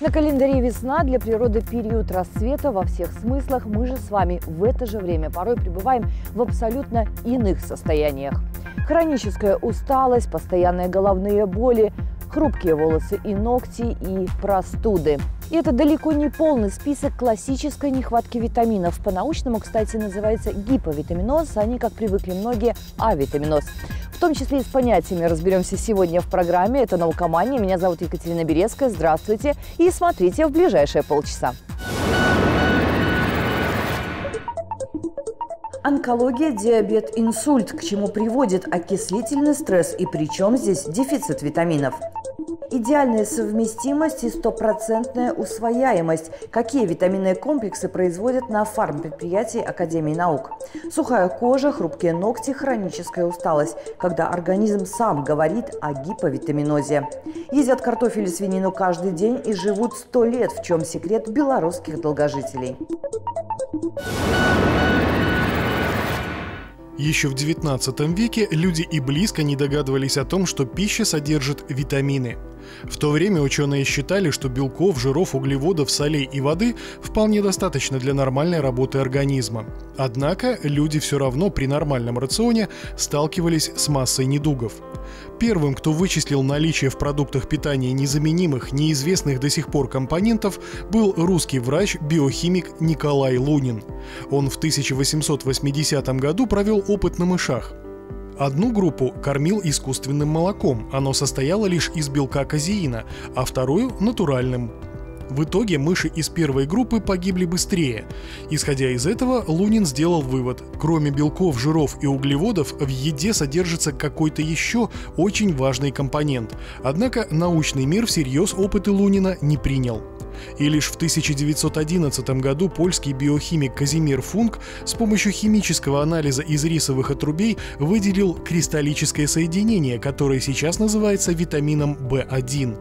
На календаре весна, для природы период расцвета во всех смыслах. Мы же с вами в это же время порой пребываем в абсолютно иных состояниях. Хроническая усталость, постоянные головные боли, хрупкие волосы и ногти и простуды. И это далеко не полный список классической нехватки витаминов. По-научному, кстати, называется гиповитаминоз, а не, как привыкли многие, авитаминоз. В том числе и с понятиями разберемся сегодня в программе. Это «Наукомания». Меня зовут Екатерина Березская. Здравствуйте и смотрите в ближайшие полчаса. Онкология, диабет, инсульт. К чему приводит окислительный стресс и при чем здесь дефицит витаминов? Идеальная совместимость и стопроцентная усвояемость. Какие витаминные комплексы производят на фармпредприятии Академии наук? Сухая кожа, хрупкие ногти, хроническая усталость, когда организм сам говорит о гиповитаминозе. Едят картофель и свинину каждый день и живут 100 лет. В чем секрет белорусских долгожителей? Еще в XIX веке люди и близко не догадывались о том, что пища содержит витамины. В то время ученые считали, что белков, жиров, углеводов, солей и воды вполне достаточно для нормальной работы организма. Однако люди все равно при нормальном рационе сталкивались с массой недугов. Первым, кто вычислил наличие в продуктах питания незаменимых, неизвестных до сих пор компонентов, был русский врач-биохимик Николай Лунин. Он в 1880 году провел опыт на мышах. Одну группу кормил искусственным молоком, оно состояло лишь из белка казеина, а вторую – натуральным. В итоге мыши из первой группы погибли быстрее. Исходя из этого, Лунин сделал вывод: кроме белков, жиров и углеводов, в еде содержится какой-то еще очень важный компонент. Однако научный мир всерьез опыты Лунина не принял. И лишь в 1911 году польский биохимик Казимир Функ с помощью химического анализа из рисовых отрубей выделил кристаллическое соединение, которое сейчас называется витамином В1.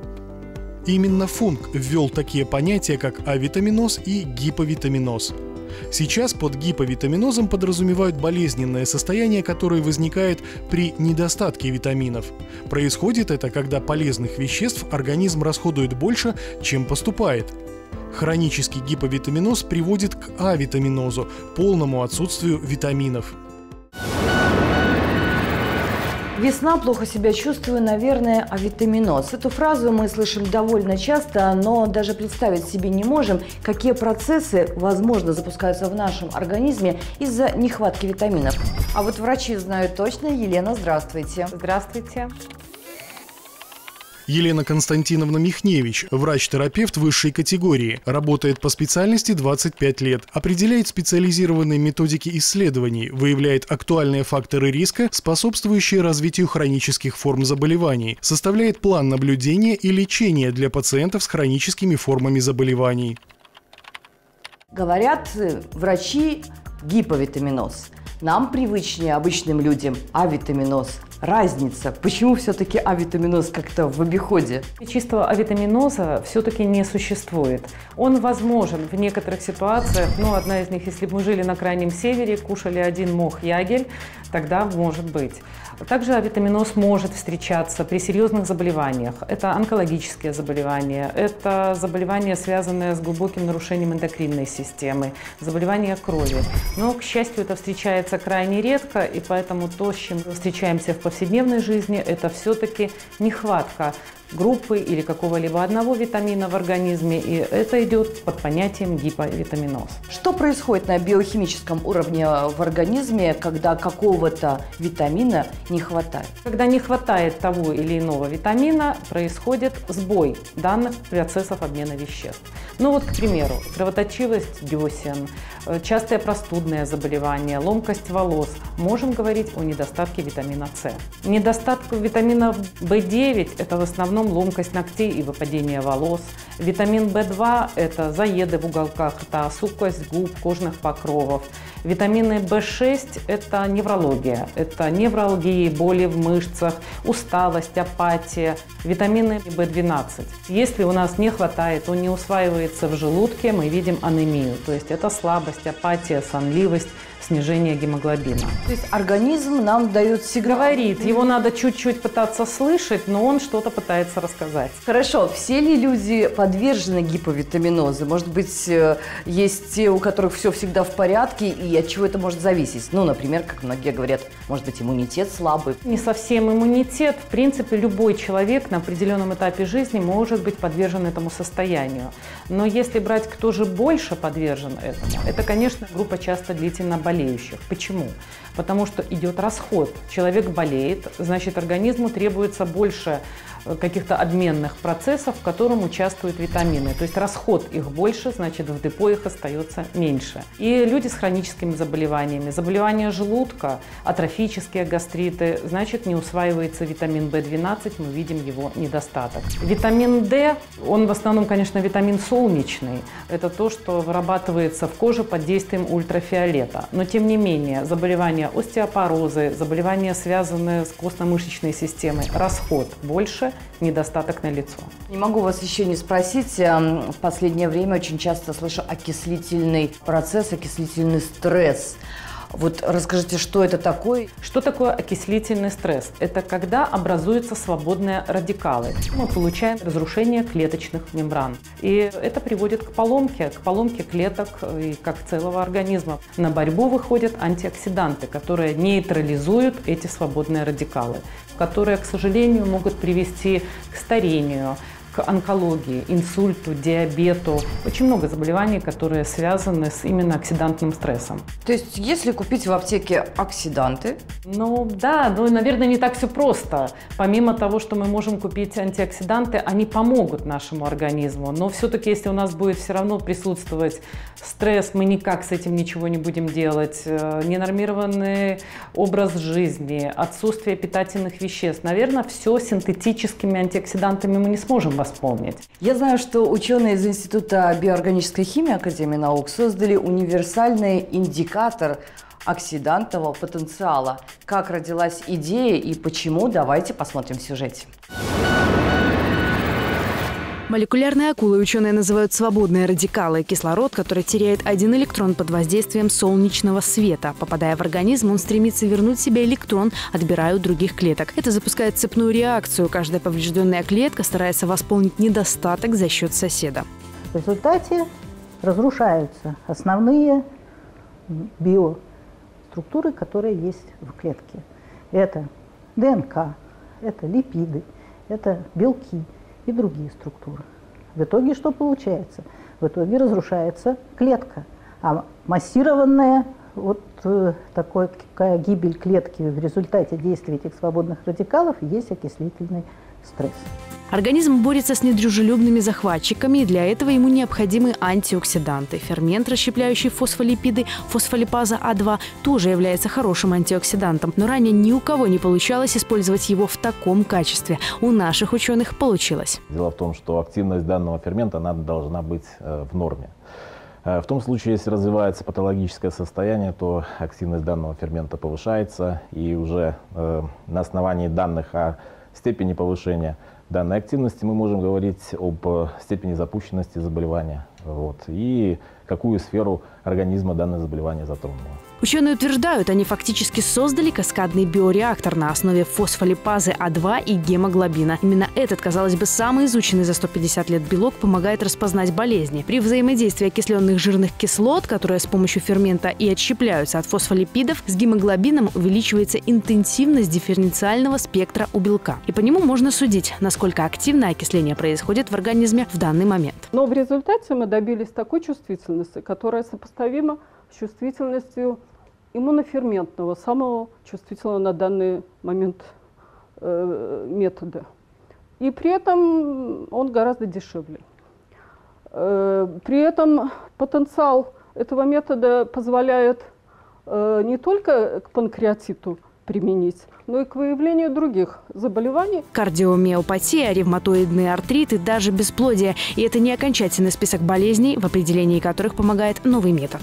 Именно Функ ввел такие понятия, как авитаминоз и гиповитаминоз. Сейчас под гиповитаминозом подразумевают болезненное состояние, которое возникает при недостатке витаминов. Происходит это, когда полезных веществ организм расходует больше, чем поступает. Хронический гиповитаминоз приводит к авитаминозу, полному отсутствию витаминов. Весна, плохо себя чувствую, наверное, авитаминоз. Эту фразу мы слышим довольно часто, но даже представить себе не можем, какие процессы, возможно, запускаются в нашем организме из-за нехватки витаминов. А вот врачи знают точно. Елена, здравствуйте. Здравствуйте. Елена Константиновна Михневич, врач-терапевт высшей категории, работает по специальности 25 лет, определяет специализированные методики исследований, выявляет актуальные факторы риска, способствующие развитию хронических форм заболеваний, составляет план наблюдения и лечения для пациентов с хроническими формами заболеваний. Говорят врачи гиповитаминоз. Нам привычнее, обычным людям, авитаминоз. Разница. Почему все-таки авитаминоз как-то в обиходе? Чистого авитаминоза все-таки не существует. Он возможен в некоторых ситуациях, но одна из них, если бы мы жили на Крайнем Севере, кушали один мох ягель, тогда может быть. Также авитаминоз может встречаться при серьезных заболеваниях. Это онкологические заболевания, это заболевания, связанные с глубоким нарушением эндокринной системы, заболевания крови. Но, к счастью, это встречается крайне редко, и поэтому то, с чем мы встречаемся в повседневной жизни, это все-таки нехватка группы или какого-либо одного витамина в организме, и это идет под понятием гиповитаминоз. Что происходит на биохимическом уровне в организме, когда какого-то витамина не хватает? Когда не хватает того или иного витамина, происходит сбой данных процессов обмена веществ. Ну вот, к примеру, кровоточивость десен, частые простудные заболевания, ломкость волос. Можем говорить о недостатке витамина С. Недостаток витамина В9 – это в основном ломкость ногтей и выпадение волос. Витамин В2 – это заеды в уголках рта, сухость губ, кожных покровов. Витамины В6 – это неврология, это невралгии, боли в мышцах, усталость, апатия. Витамины В12. Если у нас не хватает, он не усваивается в желудке, мы видим анемию, то есть это слабость, апатия, сонливость, снижения гемоглобина. То есть организм нам дает сигнал. Говорит, его надо чуть-чуть пытаться слышать, но он что-то пытается рассказать. Хорошо, все ли люди подвержены гиповитаминозу? Может быть, есть те, у которых все всегда в порядке, и от чего это может зависеть? Ну, например, как многие говорят, может быть, иммунитет слабый. Не совсем иммунитет. В принципе, любой человек на определенном этапе жизни может быть подвержен этому состоянию. Но если брать, кто же больше подвержен этому, это, конечно, группа часто длительно болеющих. Почему? Потому что идет расход. Человек болеет, значит, организму требуется больше каких-то обменных процессов, в котором участвуют витамины. То есть расход их больше, значит, в депо их остается меньше. И люди с хроническими заболеваниями. Заболевания желудка, атрофические гастриты, значит, не усваивается витамин В12, мы видим его недостаток. Витамин D, он в основном, конечно, витамин солнечный. Это то, что вырабатывается в коже под действием ультрафиолета. Но, тем не менее, заболевания остеопорозы, заболевания, связанные с костно-мышечной системой, расход больше, недостаток налицо. Не могу вас еще не спросить. В последнее время очень часто слышу окислительный процесс, окислительный стресс. Вот расскажите, что это такое? Что такое окислительный стресс? Это когда образуются свободные радикалы. Мы получаем разрушение клеточных мембран. И это приводит к поломке клеток и как целого организма. На борьбу выходят антиоксиданты, которые нейтрализуют эти свободные радикалы, которые, к сожалению, могут привести к старению, к онкологии, инсульту, диабету. Очень много заболеваний, которые связаны с именно оксидантным стрессом. То есть, если купить в аптеке оксиданты? Ну да, но, наверное, не так все просто. Помимо того, что мы можем купить антиоксиданты, они помогут нашему организму. Но все-таки, если у нас будет все равно присутствовать стресс, мы никак с этим ничего не будем делать, ненормированный образ жизни, отсутствие питательных веществ, наверное, все синтетическими антиоксидантами мы не сможем восполнить. Я знаю, что ученые из Института биоорганической химии Академии наук создали универсальный индикатор оксидантового потенциала. Как родилась идея и почему? Давайте посмотрим в сюжете. Молекулярные акулы ученые называют свободные радикалы – кислород, который теряет один электрон под воздействием солнечного света. Попадая в организм, он стремится вернуть себе электрон, отбирая у других клеток. Это запускает цепную реакцию. Каждая поврежденная клетка старается восполнить недостаток за счет соседа. В результате разрушаются основные биоструктуры, которые есть в клетке. Это ДНК, это липиды, это белки и другие структуры. В итоге что получается? В итоге разрушается клетка. А массированная такая гибель клетки в результате действия этих свободных радикалов есть окислительный стресс. Организм борется с недружелюбными захватчиками, и для этого ему необходимы антиоксиданты. Фермент, расщепляющий фосфолипиды, фосфолипаза А2, тоже является хорошим антиоксидантом. Но ранее ни у кого не получалось использовать его в таком качестве. У наших ученых получилось. Дело в том, что активность данного фермента она должна быть в норме. В том случае, если развивается патологическое состояние, то активность данного фермента повышается, и уже на основании данных о степени повышения данной активности мы можем говорить об степени запущенности заболевания и какую сферу организма данное заболевание затронуло. Ученые утверждают, они фактически создали каскадный биореактор на основе фосфолипазы А2 и гемоглобина. Именно этот, казалось бы, самый изученный за 150 лет белок помогает распознать болезни. При взаимодействии окисленных жирных кислот, которые с помощью фермента и отщепляются от фосфолипидов, с гемоглобином увеличивается интенсивность дифференциального спектра у белка. И по нему можно судить, насколько активное окисление происходит в организме в данный момент. Но в результате мы добились такой чувствительности, которая сопоставима с чувствительностью иммуноферментного, самого чувствительного на данный момент метода. И при этом он гораздо дешевле. При этом потенциал этого метода позволяет не только к панкреатиту применить, но и к выявлению других заболеваний. Кардиомиопатия, ревматоидный артрит и даже бесплодие. И это не окончательный список болезней, в определении которых помогает новый метод.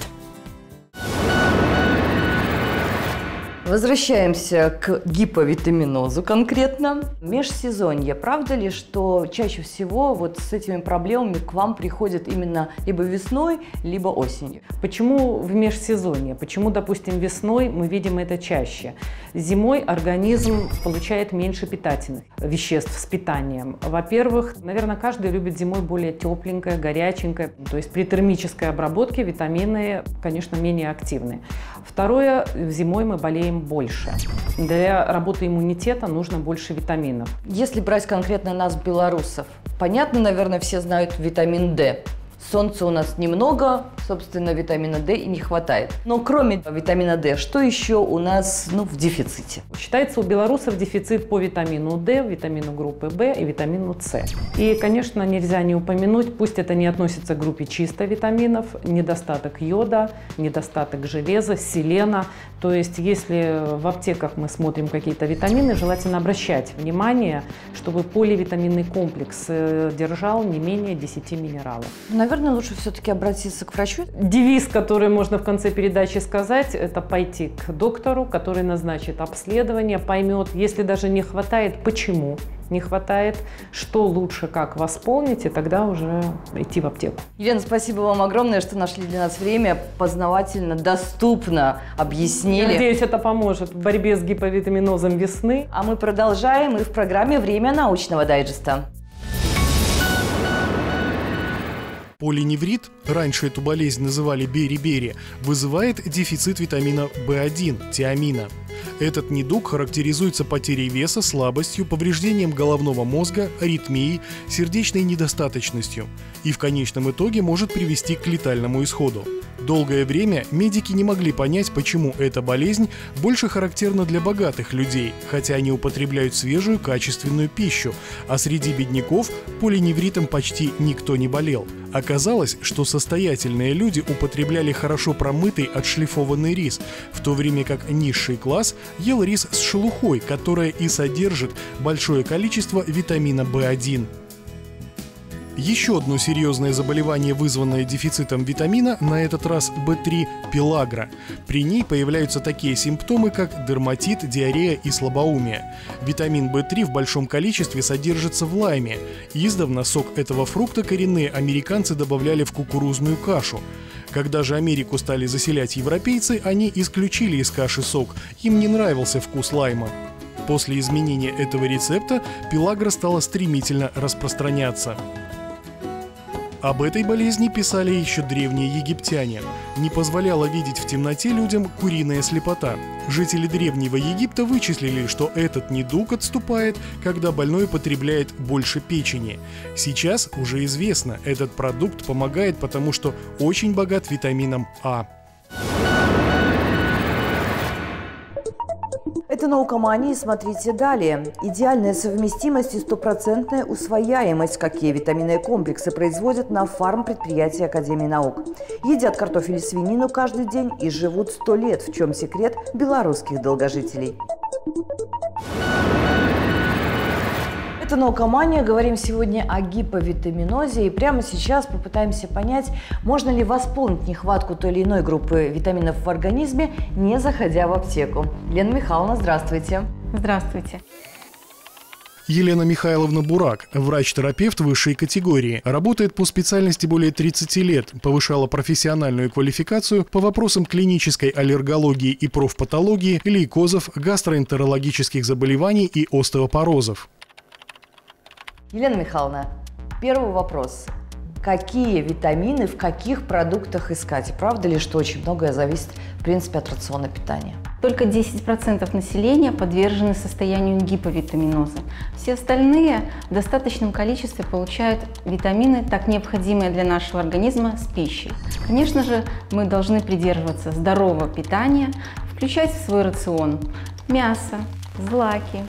Возвращаемся к гиповитаминозу конкретно. Межсезонье. Правда ли, что чаще всего вот с этими проблемами к вам приходят именно либо весной, либо осенью? Почему в межсезонье? Почему, допустим, весной мы видим это чаще? Зимой организм получает меньше питательных веществ с питанием. Во-первых, наверное, каждый любит зимой более тепленькое, горяченькое. То есть при термической обработке витамины, конечно, менее активны. Второе, зимой мы болеем больше. Для работы иммунитета нужно больше витаминов. Если брать конкретно нас, белорусов, понятно, наверное, все знают витамин D. Солнца у нас немного, собственно, витамина D и не хватает. Но кроме витамина D, что еще у нас в дефиците? Считается у белорусов дефицит по витамину D, витамину группы В и витамину С. И, конечно, нельзя не упомянуть, пусть это не относится к группе чисто витаминов, недостаток йода, недостаток железа, селена. То есть, если в аптеках мы смотрим какие-то витамины, желательно обращать внимание, чтобы поливитаминный комплекс держал не менее 10 минералов. Наверное, лучше все-таки обратиться к врачу. Девиз, который можно в конце передачи сказать, это пойти к доктору, который назначит обследование, поймет, если даже не хватает, почему не хватает, что лучше, как восполнить, и тогда уже идти в аптеку. Елена, спасибо вам огромное, что нашли для нас время, познавательно, доступно объяснили. Надеюсь, это поможет в борьбе с гиповитаминозом весны. А мы продолжаем и в программе «Время научного дайджеста». Полиневрит, раньше эту болезнь называли бери-бери, вызывает дефицит витамина В1, тиамина. Этот недуг характеризуется потерей веса, слабостью, повреждением головного мозга, аритмией, сердечной недостаточностью и в конечном итоге может привести к летальному исходу. Долгое время медики не могли понять, почему эта болезнь больше характерна для богатых людей, хотя они употребляют свежую, качественную пищу, а среди бедняков полиневритом почти никто не болел. Оказалось, что состоятельные люди употребляли хорошо промытый, отшлифованный рис, в то время как низший класс ел рис с шелухой, которая и содержит большое количество витамина В1. Еще одно серьезное заболевание, вызванное дефицитом витамина, на этот раз В3 – пелагра. При ней появляются такие симптомы, как дерматит, диарея и слабоумие. Витамин В3 в большом количестве содержится в лайме. Издавна сок этого фрукта коренные американцы добавляли в кукурузную кашу. Когда же Америку стали заселять европейцы, они исключили из каши сок, им не нравился вкус лайма. После изменения этого рецепта пелагра стала стремительно распространяться. Об этой болезни писали еще древние египтяне. Не позволяла видеть в темноте людям куриная слепота. Жители Древнего Египта вычислили, что этот недуг отступает, когда больной потребляет больше печени. Сейчас уже известно, этот продукт помогает, потому что очень богат витамином А. Это «Наукомания», смотрите далее. Идеальная совместимость и стопроцентная усвояемость, какие витаминные комплексы производят на фармпредприятии Академии наук. Едят картофель и свинину каждый день и живут 100 лет. В чем секрет белорусских долгожителей? Это «Наукомания». Говорим сегодня о гиповитаминозе. И прямо сейчас попытаемся понять, можно ли восполнить нехватку той или иной группы витаминов в организме, не заходя в аптеку. Лена Михайловна, здравствуйте. Здравствуйте. Елена Михайловна Бурак, врач-терапевт высшей категории, работает по специальности более 30 лет, повышала профессиональную квалификацию по вопросам клинической аллергологии и профпатологии, лейкозов, гастроэнтерологических заболеваний и остеопорозов. Елена Михайловна, первый вопрос. Какие витамины в каких продуктах искать? И правда ли, что очень многое зависит, в принципе, от рациона питания? Только 10% населения подвержены состоянию гиповитаминоза. Все остальные в достаточном количестве получают витамины, так необходимые для нашего организма, с пищей. Конечно же, мы должны придерживаться здорового питания, включать в свой рацион мясо, злаки,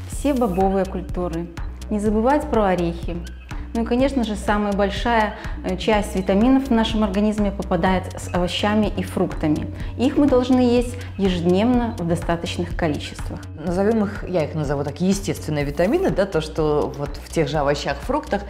все бобовые культуры. Не забывать про орехи. Ну и, конечно же, самая большая часть витаминов в нашем организме попадает с овощами и фруктами. Их мы должны есть ежедневно в достаточных количествах. Назовем их, я их назову так, естественные витамины, да, то, что вот в тех же овощах, фруктах,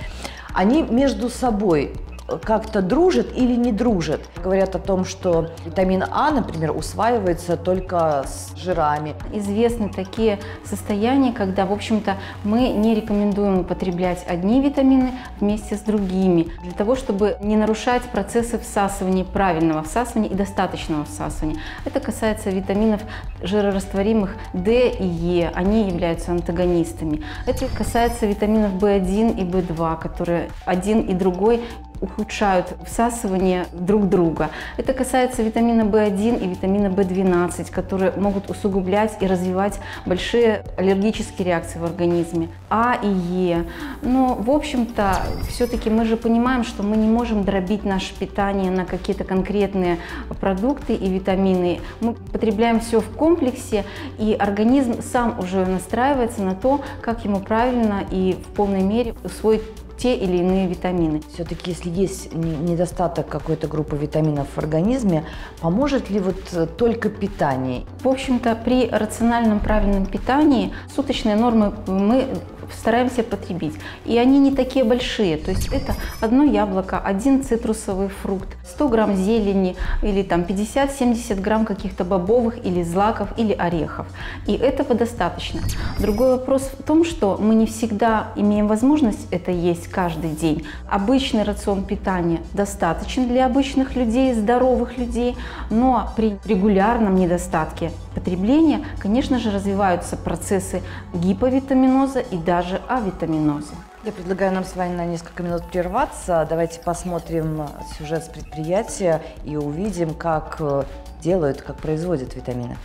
они между собой как-то дружат или не дружат? Говорят о том, что витамин А, например, усваивается только с жирами. Известны такие состояния, когда, в общем-то, мы не рекомендуем употреблять одни витамины вместе с другими, для того, чтобы не нарушать процессы всасывания, правильного всасывания и достаточного всасывания. Это касается витаминов жирорастворимых D и E, они являются антагонистами. Это касается витаминов В1 и В2, которые один и другой ухудшают всасывание друг друга. Это касается витамина В1 и витамина В12, которые могут усугублять и развивать большие аллергические реакции в организме. А и Е. Но, в общем-то, все-таки мы же понимаем, что мы не можем дробить наше питание на какие-то конкретные продукты и витамины. Мы потребляем все в комплексе, и организм сам уже настраивается на то, как ему правильно и в полной мере усвоить те или иные витамины. Все-таки, если есть недостаток какой-то группы витаминов в организме, поможет ли вот только питание? В общем-то, при рациональном правильном питании суточные нормы мы стараемся потребить. И они не такие большие. То есть это одно яблоко, один цитрусовый фрукт, 100 грамм зелени или там 50-70 грамм каких-то бобовых или злаков или орехов. И этого достаточно. Другой вопрос в том, что мы не всегда имеем возможность это есть каждый день. Обычный рацион питания достаточен для обычных людей, здоровых людей, но при регулярном недостатке потребления, конечно же, развиваются процессы гиповитаминоза и даже авитаминоза. Я предлагаю нам с вами на несколько минут прерваться. Давайте посмотрим сюжет с предприятия и увидим, как делают, как производят витамины.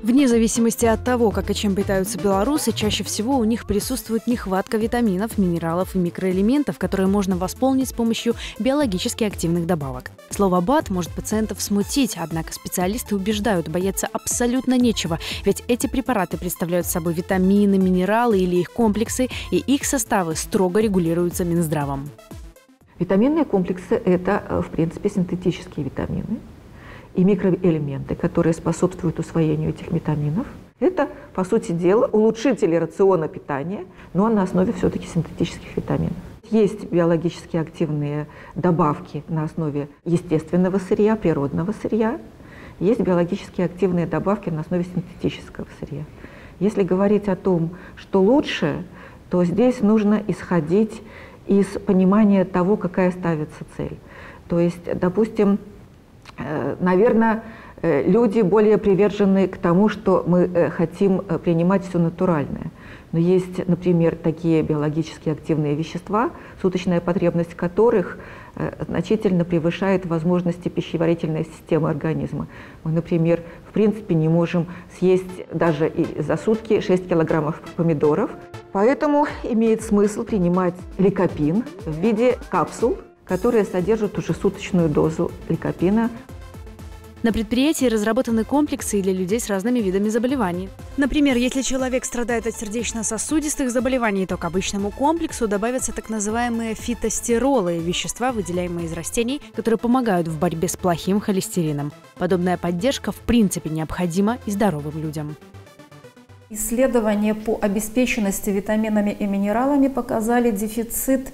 Вне зависимости от того, как и чем питаются белорусы, чаще всего у них присутствует нехватка витаминов, минералов и микроэлементов, которые можно восполнить с помощью биологически активных добавок. Слово «БАД» может пациентов смутить, однако специалисты убеждают, бояться абсолютно нечего, ведь эти препараты представляют собой витамины, минералы или их комплексы, и их составы строго регулируются Минздравом. Витаминные комплексы – это, в принципе, синтетические витамины и микроэлементы, которые способствуют усвоению этих витаминов. Это, по сути дела, улучшители рациона питания, но на основе все-таки синтетических витаминов. Есть биологически активные добавки на основе естественного сырья, природного сырья. Есть биологически активные добавки на основе синтетического сырья. Если говорить о том, что лучше, то здесь нужно исходить из понимания того, какая ставится цель. То есть, допустим, наверное, люди более привержены к тому, что мы хотим принимать все натуральное. Но есть, например, такие биологически активные вещества, суточная потребность которых значительно превышает возможности пищеварительной системы организма. Мы, например, в принципе не можем съесть даже и за сутки 6 килограммов помидоров. Поэтому имеет смысл принимать ликопин в виде капсул, которые содержат уже суточную дозу ликопина. На предприятии разработаны комплексы для людей с разными видами заболеваний. Например, если человек страдает от сердечно-сосудистых заболеваний, то к обычному комплексу добавятся так называемые фитостеролы – вещества, выделяемые из растений, которые помогают в борьбе с плохим холестерином. Подобная поддержка в принципе необходима и здоровым людям. Исследования по обеспеченности витаминами и минералами показали дефицит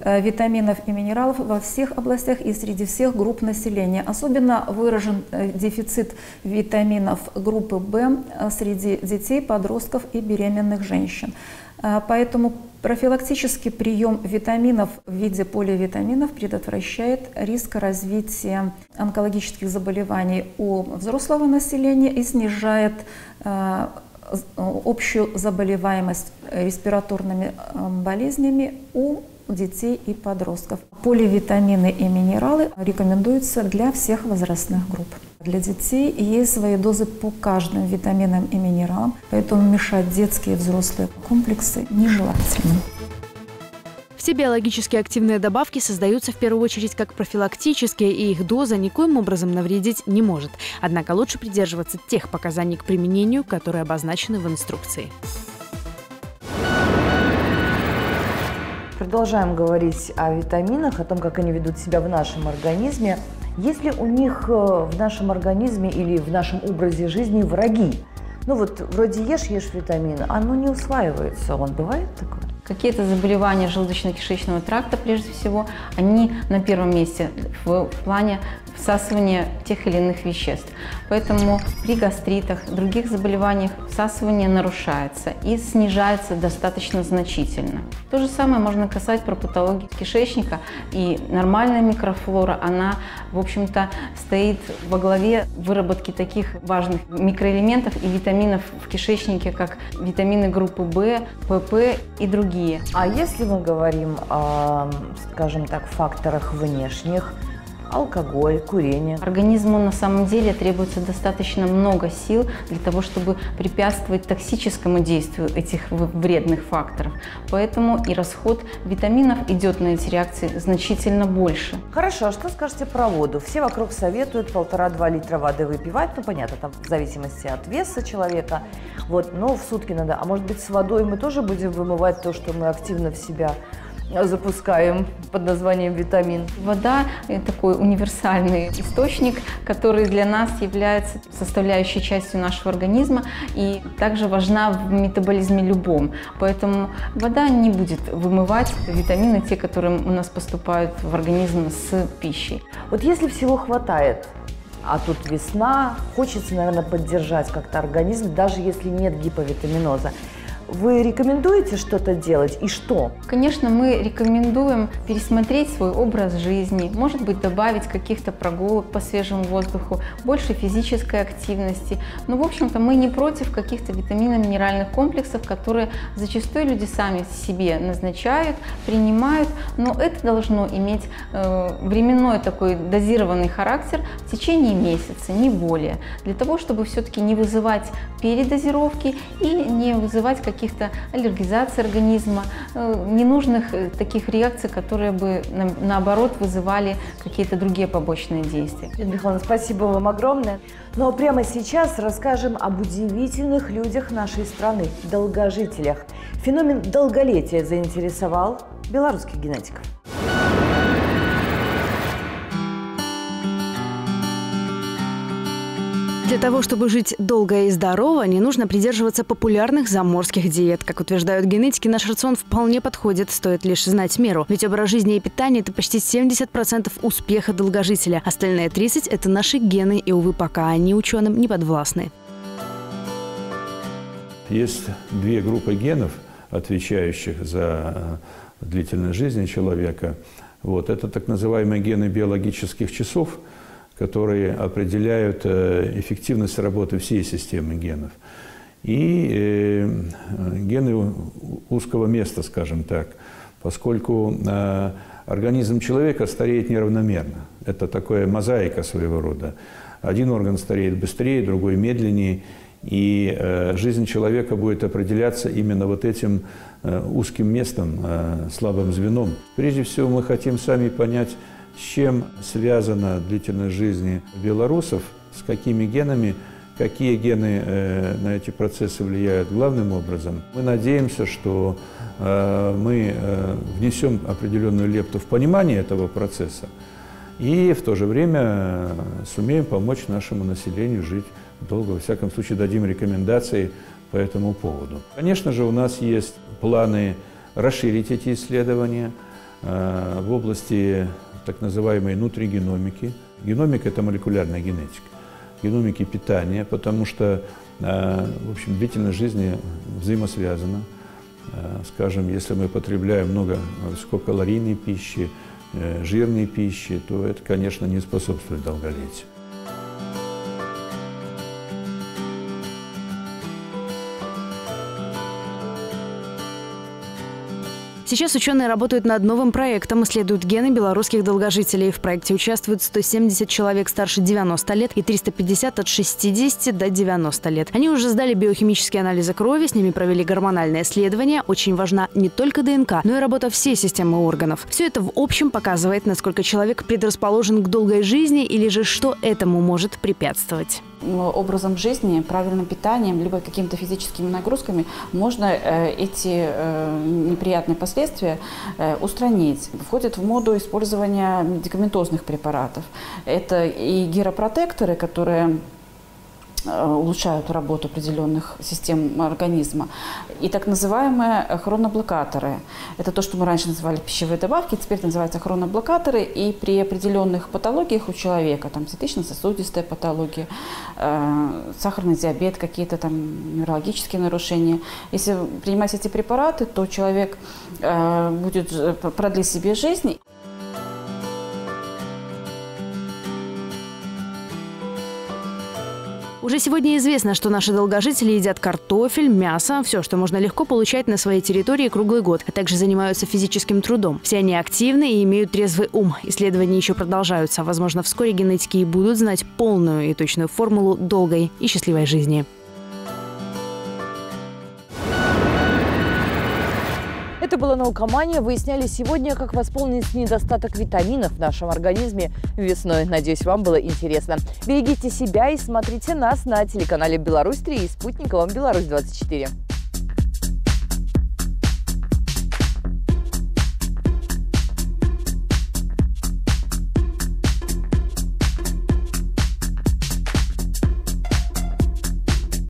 витаминов и минералов во всех областях и среди всех групп населения. Особенно выражен дефицит витаминов группы В среди детей, подростков и беременных женщин. Поэтому профилактический прием витаминов в виде поливитаминов предотвращает риск развития онкологических заболеваний у взрослого населения и снижает общую заболеваемость респираторными болезнями у детей и подростков. Поливитамины и минералы рекомендуются для всех возрастных групп. Для детей есть свои дозы по каждым витаминам и минералам, поэтому мешать детские и взрослые комплексы нежелательно. Все биологически активные добавки создаются в первую очередь как профилактические, и их доза никоим образом навредить не может. Однако лучше придерживаться тех показаний к применению, которые обозначены в инструкции. Продолжаем говорить о витаминах, о том, как они ведут себя в нашем организме. Есть ли у них в нашем организме или в нашем образе жизни враги? Ну вот вроде ешь витамин, оно не усваивается. Он бывает такое? Какие-то заболевания желудочно-кишечного тракта, прежде всего, они на первом месте в плане всасывания тех или иных веществ. Поэтому при гастритах, других заболеваниях всасывание нарушается и снижается достаточно значительно. То же самое можно касать про патологию кишечника. И нормальная микрофлора, она, в общем-то, стоит во главе выработки таких важных микроэлементов и витаминов в кишечнике, как витамины группы В, ПП и другие. А если мы говорим о, скажем так, факторах внешних, алкоголь, курение? Организму на самом деле требуется достаточно много сил для того, чтобы препятствовать токсическому действию этих вредных факторов. Поэтому и расход витаминов идет на эти реакции значительно больше. Хорошо, а что скажете про воду? Все вокруг советуют 1,5-2 литра воды выпивать. Ну, понятно, там в зависимости от веса человека. Вот, но в сутки надо. А может быть, с водой мы тоже будем вымывать то, что мы активно в себя запускаем под названием витамин? Вода – такой универсальный источник, который для нас является составляющей частью нашего организма и также важна в метаболизме любом. Поэтому вода не будет вымывать витамины, те, которые у нас поступают в организм с пищей. Вот если всего хватает, а тут весна, хочется, наверное, поддержать как-то организм, даже если нет гиповитаминоза. Вы рекомендуете что-то делать и что? Конечно, мы рекомендуем пересмотреть свой образ жизни, может быть, добавить каких-то прогулок по свежему воздуху, больше физической активности. Но, в общем-то, мы не против каких-то витаминно-минеральных комплексов, которые зачастую люди сами себе назначают, принимают, но это должно иметь временной такой дозированный характер в течение месяца, не более, для того, чтобы все-таки не вызывать передозировки и не вызывать каких-то аллергизаций организма, ненужных таких реакций, которые бы, наоборот, вызывали какие-то другие побочные действия. Елена Михайловна, спасибо вам огромное. Ну а прямо сейчас расскажем об удивительных людях нашей страны, долгожителях. Феномен долголетия заинтересовал белорусских генетиков. Для того, чтобы жить долго и здорово, не нужно придерживаться популярных заморских диет. Как утверждают генетики, наш рацион вполне подходит, стоит лишь знать меру. Ведь образ жизни и питание – это почти 70% успеха долгожителя. Остальные 30% – это наши гены, и, увы, пока они ученым не подвластны. Есть две группы генов, отвечающих за длительность жизни человека. Вот. Это так называемые гены биологических часов, которые определяют эффективность работы всей системы генов. И гены узкого места, скажем так, поскольку организм человека стареет неравномерно. Это такая мозаика своего рода. Один орган стареет быстрее, другой медленнее. И жизнь человека будет определяться именно вот этим узким местом, слабым звеном. Прежде всего, мы хотим сами понять, с чем связана длительность жизни белорусов, с какими генами, какие гены на эти процессы влияют главным образом. Мы надеемся, что мы внесем определенную лепту в понимание этого процесса и в то же время сумеем помочь нашему населению жить долго. Во всяком случае, дадим рекомендации по этому поводу. Конечно же, у нас есть планы расширить эти исследования в области так называемой нутригеномики. Геномика – это молекулярная генетика. Геномики питания, потому что, в общем, длительность жизни взаимосвязана. Скажем, если мы потребляем много высококалорийной пищи, жирной пищи, то это, конечно, не способствует долголетию. Сейчас ученые работают над новым проектом, исследуют гены белорусских долгожителей. В проекте участвуют 170 человек старше 90 лет и 350 от 60 до 90 лет. Они уже сдали биохимические анализы крови, с ними провели гормональное исследование. Очень важна не только ДНК, но и работа всей системы органов. Все это в общем показывает, насколько человек предрасположен к долгой жизни или же что этому может препятствовать. Образом жизни, правильным питанием, либо какими-то физическими нагрузками можно эти неприятные последствия устранить. Входит в моду использование медикаментозных препаратов. Это и гиропротекторы, которые улучшают работу определенных систем организма. И так называемые хроноблокаторы. Это то, что мы раньше называли пищевые добавки, теперь это называется хроноблокаторы. И при определенных патологиях у человека, там сердечно-сосудистая патология, сахарный диабет, какие-то там неврологические нарушения, если принимать эти препараты, то человек будет продлить себе жизнь. Уже сегодня известно, что наши долгожители едят картофель, мясо, все, что можно легко получать на своей территории круглый год, а также занимаются физическим трудом. Все они активны и имеют трезвый ум. Исследования еще продолжаются. Возможно, вскоре генетики и будут знать полную и точную формулу долгой и счастливой жизни. Это была «Наукомания». Выясняли сегодня, как восполнить недостаток витаминов в нашем организме весной. Надеюсь, вам было интересно. Берегите себя и смотрите нас на телеканале «Беларусь-3» и спутниковом «Беларусь-24».